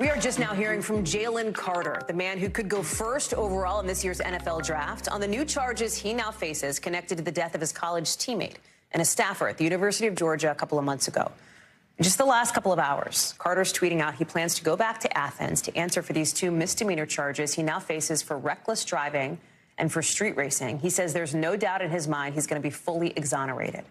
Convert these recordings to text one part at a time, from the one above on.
We are just now hearing from Jalen Carter, the man who could go first overall in this year's NFL draft, on the new charges he now faces connected to the death of his college teammate and a staffer at the University of Georgia a couple of months ago. In just the last couple of hours, Carter's tweeting out he plans to go back to Athens to answer for these two misdemeanor charges he now faces for reckless driving and for street racing. He says there's no doubt in his mind he's going to be fully exonerated.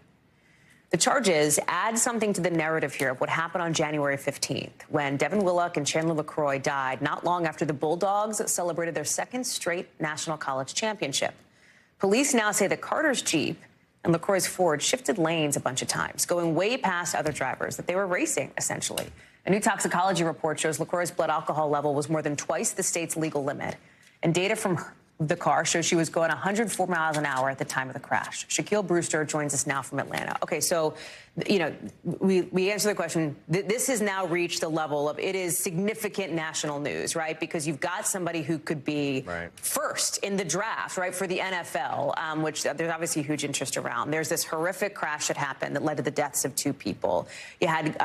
The charges add something to the narrative here of what happened on January 15th, when Devin Willock and Chandler LaCroix died not long after the Bulldogs celebrated their second straight national college championship. Police now say that Carter's Jeep and LaCroix's Ford shifted lanes a bunch of times, going way past other drivers, that they were racing, essentially. A new toxicology report shows LaCroix's blood alcohol level was more than twice the state's legal limit. And data from the car shows she was going 104 miles an hour at the time of the crash. Shaquille Brewster joins us now from Atlanta. Okay, so, you know, we answer the question. This has now reached the level of it is significant national news, right? Because you've got somebody who could be first in the draft, right, for the NFL, which there's obviously huge interest around. There's this horrific crash that happened that led to the deaths of two people. You had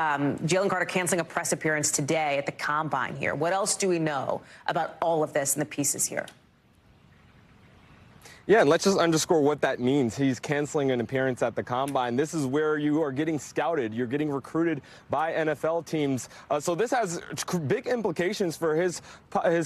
Jalen Carter canceling a press appearance today at the Combine here. What else do we know about all of this and the pieces here? Yeah, and let's just underscore what that means. He's canceling an appearance at the Combine. This is where you are getting scouted. You're getting recruited by NFL teams. So this has big implications for his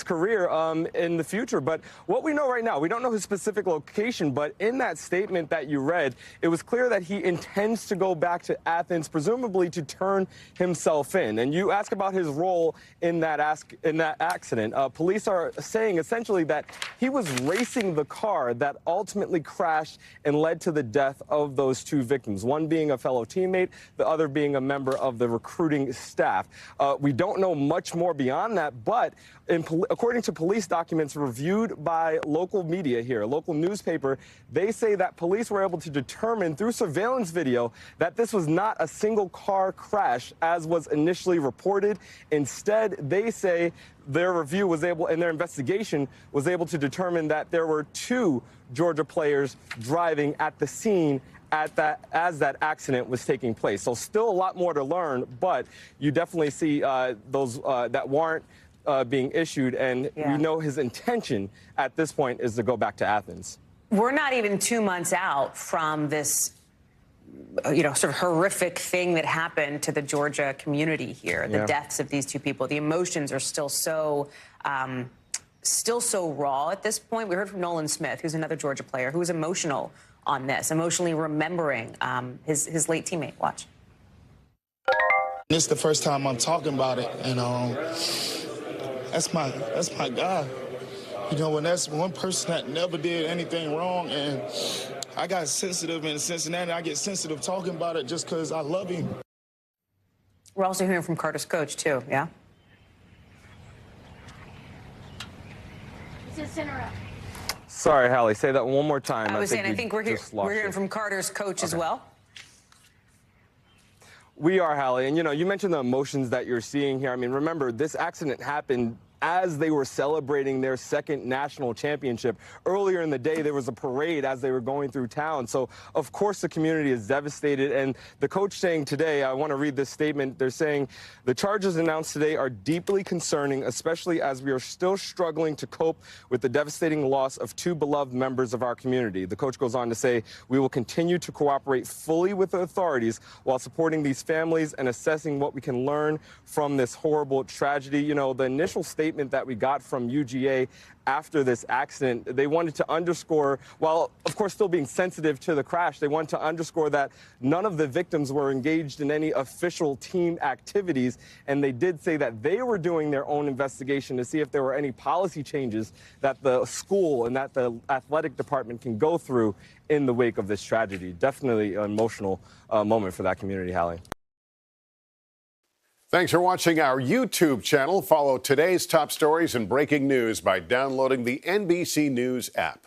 career in the future. But what we know right now, we don't know his specific location, but in that statement that you read, it was clear that he intends to go back to Athens, presumably to turn himself in. And you ask about his role in that accident. Police are saying essentially that he was racing the car that ultimately crashed and led to the death of those two victims, one being a fellow teammate, the other being a member of the recruiting staff. We don't know much more beyond that, but according to police documents reviewed by local media here, a local newspaper, they say that police were able to determine through surveillance video that this was not a single car crash as was initially reported. Instead, they say their review was able, and their investigation was able to determine that there were two Georgia players driving at the scene as that accident was taking place. So still a lot more to learn, but you definitely see that warrant being issued, and we know his intention at this point is to go back to Athens. We're not even 2 months out from this, you know, sort of horrific thing that happened to the Georgia community here, the deaths of these two people. The emotions are still so raw at this point. We heard from Nolan Smith, who's another Georgia player, who was emotional on this, emotionally remembering his late teammate. Watch. This is the first time I'm talking about it, and that's my guy. You know, when that's one person that never did anything wrong, and I got sensitive in Cincinnati. I get sensitive talking about it just because I love him. We're also hearing from Carter's coach, too, yeah? Sorry, Hallie, say that one more time. I think we're hearing from Carter's coach as well. We are, Hallie, and you mentioned the emotions that you're seeing here. I mean, remember, this accident happened as they were celebrating their second national championship. Earlier in the day, there was a parade as they were going through town. So, of course, the community is devastated. And the coach saying today, I want to read this statement. They're saying the charges announced today are deeply concerning, especially as we are still struggling to cope with the devastating loss of two beloved members of our community. The coach goes on to say, we will continue to cooperate fully with the authorities while supporting these families and assessing what we can learn from this horrible tragedy. You know, the initial statement that we got from UGA after this accident, they wanted to underscore, while of course still being sensitive to the crash, they wanted to underscore that none of the victims were engaged in any official team activities, and they did say that they were doing their own investigation to see if there were any policy changes that the school and that the athletic department can go through in the wake of this tragedy. Definitely an emotional moment for that community, Hallie. Thanks for watching our YouTube channel. Follow today's top stories and breaking news by downloading the NBC News app.